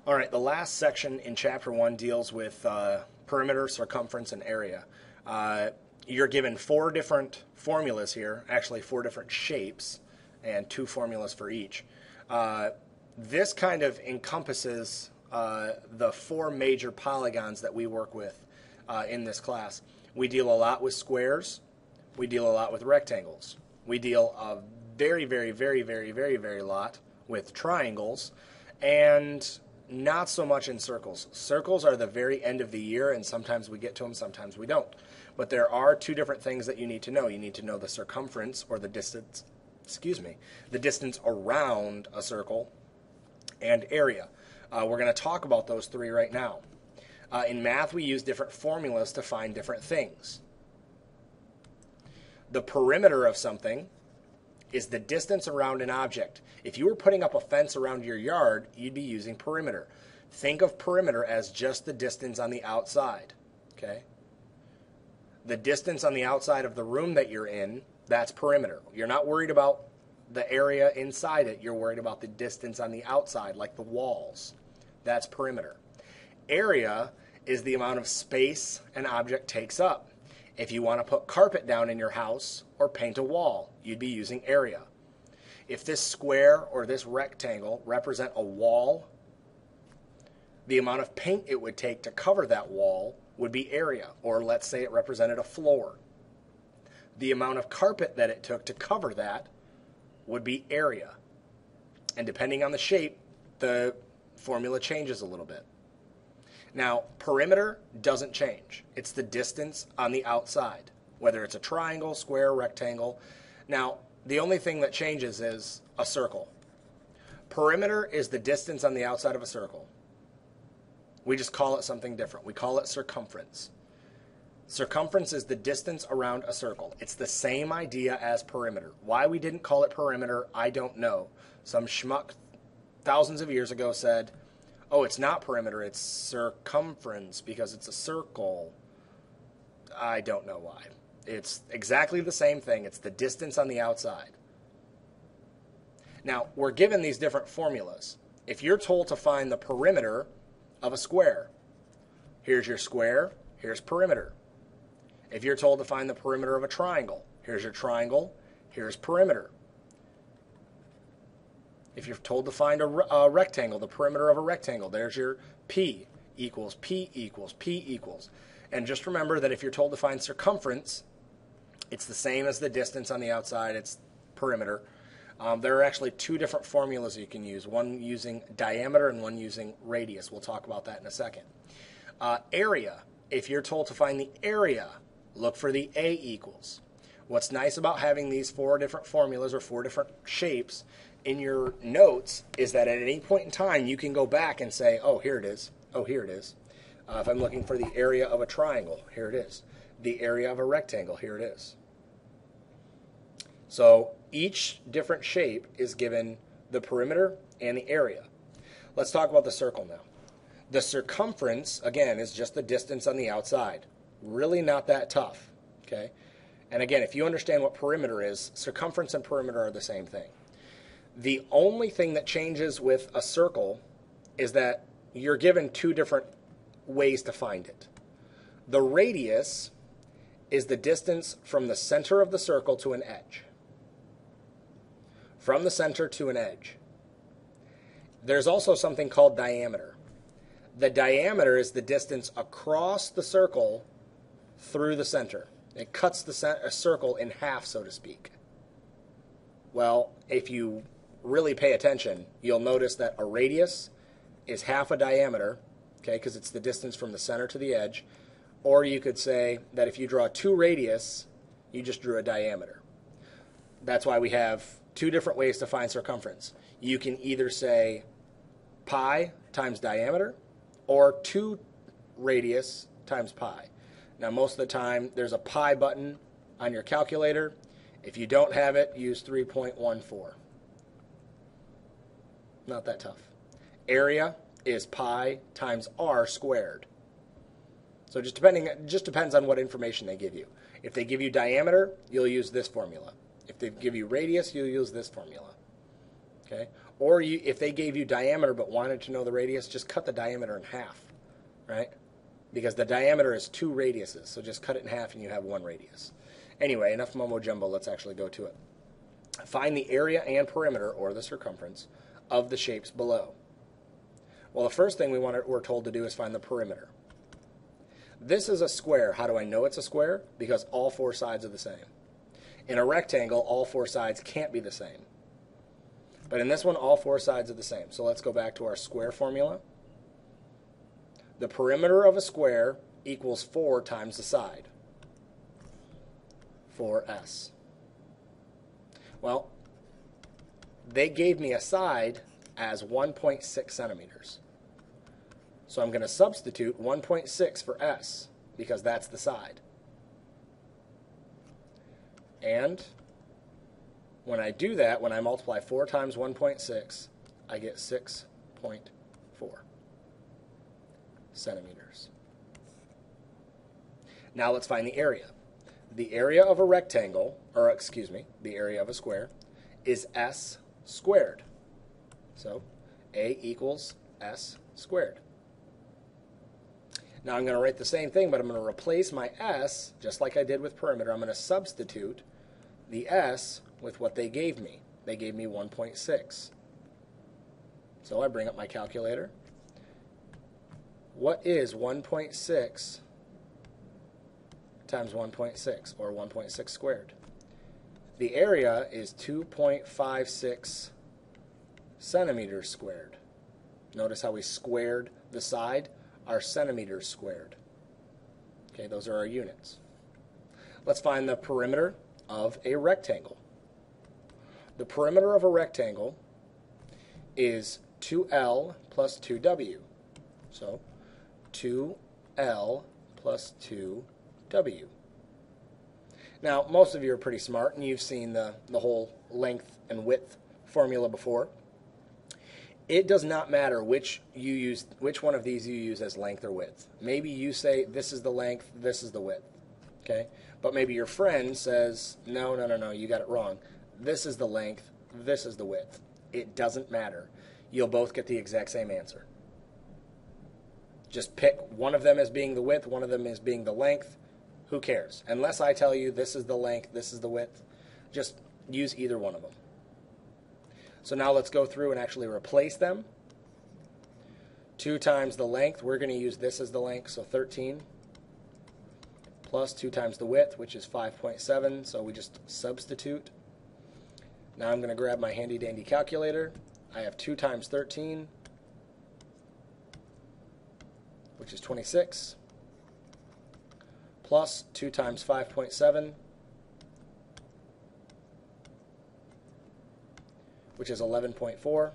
All right, the last section in Chapter 1 deals with perimeter, circumference, and area. You're given four different formulas here, actually four different shapes, and two formulas for each. This kind of encompasses the four major polygons that we work with in this class. We deal a lot with squares. We deal a lot with rectangles. We deal a very lot with triangles, and not so much in circles. Circles are the very end of the year, and sometimes we get to them, sometimes we don't. But there are two different things that you need to know. You need to know the circumference, or the distance, the distance around a circle, and area. We're going to talk about those three right now. In math, we use different formulas to find different things. The perimeter of something is the distance around an object. If you were putting up a fence around your yard, you'd be using perimeter. Think of perimeter as just the distance on the outside. Okay? The distance on the outside of the room that you're in, that's perimeter. You're not worried about the area inside it. You're worried about the distance on the outside, like the walls. That's perimeter. Area is the amount of space an object takes up. If you want to put carpet down in your house or paint a wall, you'd be using area. If this square or this rectangle represent a wall, the amount of paint it would take to cover that wall would be area. Or let's say it represented a floor. The amount of carpet that it took to cover that would be area. And depending on the shape, the formula changes a little bit. Now, perimeter doesn't change. It's the distance on the outside, whether it's a triangle, square, rectangle. Now, the only thing that changes is a circle. Perimeter is the distance on the outside of a circle. We just call it something different. We call it circumference. Circumference is the distance around a circle. It's the same idea as perimeter. Why we didn't call it perimeter, I don't know. Some schmuck thousands of years ago said, oh, it's not perimeter, it's circumference because it's a circle. I don't know why. It's exactly the same thing. It's the distance on the outside. Now, we're given these different formulas. If you're told to find the perimeter of a square, here's your square, here's perimeter. If you're told to find the perimeter of a triangle, here's your triangle, here's perimeter. If you're told to find a rectangle, the perimeter of a rectangle, there's your P equals P equals P equals. And just remember that if you're told to find circumference, it's the same as the distance on the outside, it's perimeter. There are actually two different formulas you can use, one using diameter and one using radius. We'll talk about that in a second. Area, if you're told to find the area, look for the A equals. What's nice about having these four different formulas or four different shapes in your notes is that at any point in time you can go back and say, oh, here it is. Oh, here it is. If I'm looking for the area of a triangle, here it is. The area of a rectangle, here it is. So each different shape is given the perimeter and the area. Let's talk about the circle now. The circumference, again, is just the distance on the outside. Really not that tough. Okay? And again, if you understand what perimeter is, circumference and perimeter are the same thing. The only thing that changes with a circle is that you're given two different ways to find it. The radius is the distance from the center of the circle to an edge. From the center to an edge. There's also something called diameter. The diameter is the distance across the circle through the center. It cuts a circle in half, so to speak. Well, if you really pay attention, you'll notice that a radius is half a diameter, okay, because it's the distance from the center to the edge. Or you could say that if you draw two radius, you just drew a diameter. That's why we have two different ways to find circumference. You can either say pi times diameter or 2 radius times pi. Now, most of the time, there's a pi button on your calculator. If you don't have it, use 3.14. Not that tough. Area is pi times r squared. So it just depends on what information they give you. If they give you diameter, you'll use this formula. If they give you radius, you'll use this formula. Okay? Or if they gave you diameter but wanted to know the radius, just cut the diameter in half, right? Because the diameter is 2 radiuses, so just cut it in half and you have 1 radius. Anyway, enough mumbo jumbo, let's actually go to it. Find the area and perimeter, or the circumference, of the shapes below. Well, the first thing we're told to do is find the perimeter. This is a square. How do I know it's a square? Because all 4 sides are the same. In a rectangle, all 4 sides can't be the same. But in this one, all 4 sides are the same. So let's go back to our square formula. The perimeter of a square equals 4 times the side. 4s. Well, they gave me a side as 1.6 centimeters. So I'm going to substitute 1.6 for s, because that's the side. And when I do that, when I multiply 4 times 1.6, I get 6.4 centimeters. Now let's find the area. The area of a rectangle, or excuse me, the area of a square, is s squared. So a equals s squared. Now I'm going to write the same thing, but I'm going to replace my s, just like I did with perimeter. I'm going to substitute the s with what they gave me. They gave me 1.6. So I bring up my calculator. What is 1.6 times 1.6, or 1.6 squared? The area is 2.56 centimeters squared. Notice how we squared the side? Our centimeters squared. Okay, those are our units. Let's find the perimeter of a rectangle. The perimeter of a rectangle is 2L plus 2W. So 2L plus 2W. Now, most of you are pretty smart, and you've seen the whole length and width formula before. It does not matter which one of these you use as length or width. Maybe you say this is the length, this is the width. Okay? But maybe your friend says, no, you got it wrong. This is the length, this is the width. It doesn't matter. You'll both get the exact same answer. Just pick one of them as being the width, one of them as being the length. Who cares? Unless I tell you this is the length, this is the width, just use either one of them. So now let's go through and actually replace them. 2 times the length, we're going to use this as the length, so 13, plus 2 times the width, which is 5.7, so we just substitute. Now I'm going to grab my handy-dandy calculator. I have 2 times 13, which is 26, plus 2 times 5.7, which is 11.4.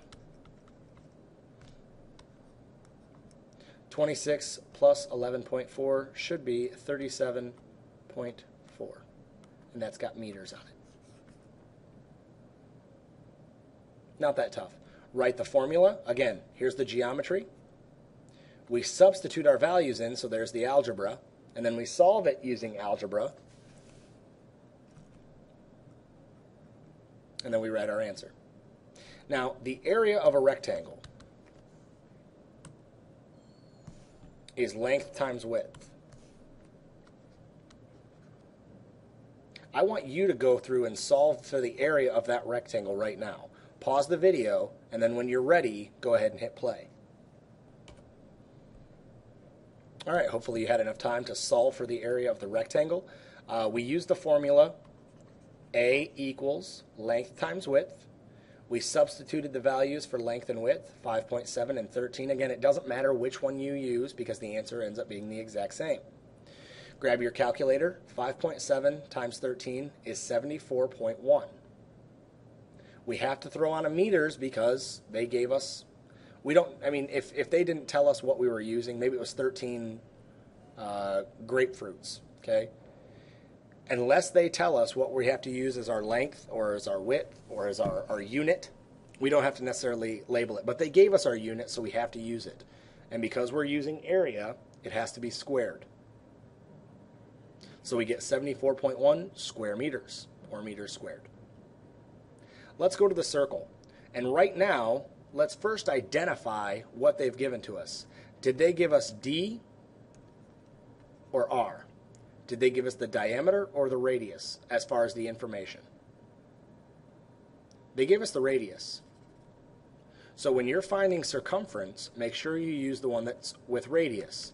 26 plus 11.4 should be 37.4. And that's got meters on it. Not that tough. Write the formula. Again, here's the geometry. We substitute our values in, so there's the algebra. And then we solve it using algebra. And then we write our answer. Now, the area of a rectangle is length times width. I want you to go through and solve for the area of that rectangle right now. Pause the video, and then when you're ready, go ahead and hit play. All right, hopefully you had enough time to solve for the area of the rectangle. We used the formula A equals length times width. We substituted the values for length and width, 5.7 and 13. Again, it doesn't matter which one you use because the answer ends up being the exact same. Grab your calculator. 5.7 times 13 is 74.1. We have to throw on a meters because they gave us, if they didn't tell us what we were using, maybe it was 13 grapefruits, okay? Unless they tell us what we have to use as our length or as our width or as our unit, we don't have to necessarily label it. But they gave us our unit, so we have to use it. And because we're using area, it has to be squared. So we get 74.1 square meters, or meters squared. Let's go to the circle. And right now, let's first identify what they've given to us. Did they give us D or R? Did they give us the diameter or the radius as far as the information? They gave us the radius. So when you're finding circumference, make sure you use the one that's with radius.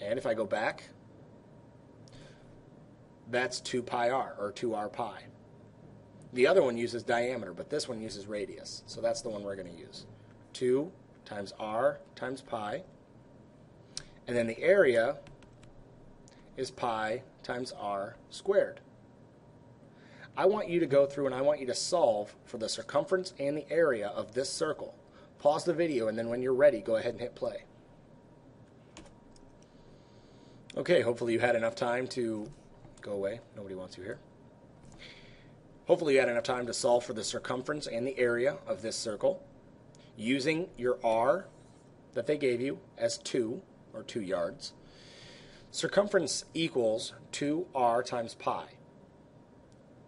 And if I go back, that's 2 pi r, or 2r pi. The other one uses diameter, but this one uses radius. So that's the one we're going to use. 2 times r times pi. And then the area is pi times r squared. I want you to go through and I want you to solve for the circumference and the area of this circle. Pause the video, and then when you're ready, go ahead and hit play. Okay, hopefully you had enough time to go away. Nobody wants you here. Hopefully you had enough time to solve for the circumference and the area of this circle using your r that they gave you as 2, or 2 yards. Circumference equals 2r times pi.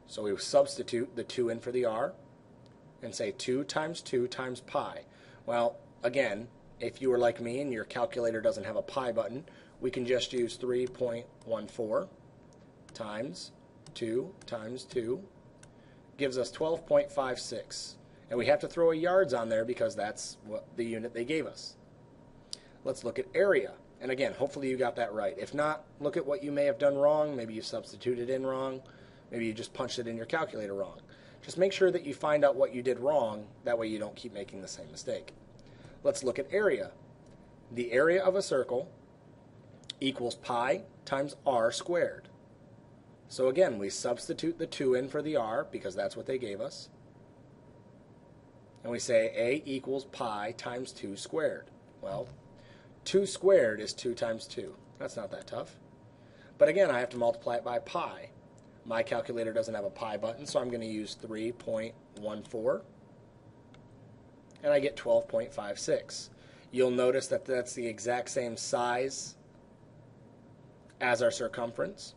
So we substitute the 2 in for the r and say 2 times 2 times pi. Well, again, if you were like me and your calculator doesn't have a pi button, we can just use 3.14 times 2 times 2 gives us 12.56. And we have to throw a yards on there because that's what the unit they gave us. Let's look at area. And again, hopefully you got that right. If not, look at what you may have done wrong. Maybe you substituted in wrong. Maybe you just punched it in your calculator wrong. Just make sure that you find out what you did wrong. That way you don't keep making the same mistake. Let's look at area. The area of a circle equals pi times r squared. So again, we substitute the 2 in for the r because that's what they gave us. And we say a equals pi times 2 squared. Well, 2 squared is 2 times 2. That's not that tough. But again, I have to multiply it by pi. My calculator doesn't have a pi button, so I'm going to use 3.14. And I get 12.56. You'll notice that that's the exact same size as our circumference.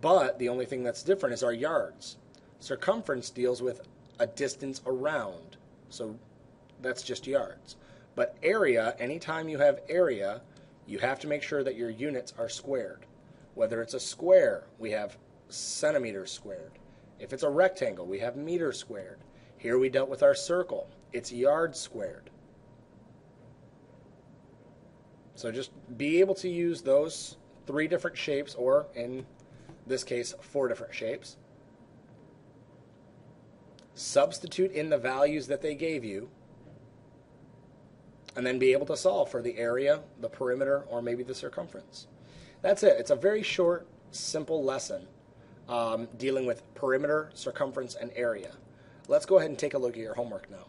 But the only thing that's different is our yards. Circumference deals with a distance around, so that's just yards. But area, anytime you have area, you have to make sure that your units are squared. Whether it's a square, we have centimeters squared. If it's a rectangle, we have meters squared. Here we dealt with our circle. It's yards squared. So just be able to use those 3 different shapes, or in this case, 4 different shapes. Substitute in the values that they gave you, and then be able to solve for the area, the perimeter, or maybe the circumference. That's it. It's a very short, simple lesson dealing with perimeter, circumference, and area. Let's go ahead and take a look at your homework now.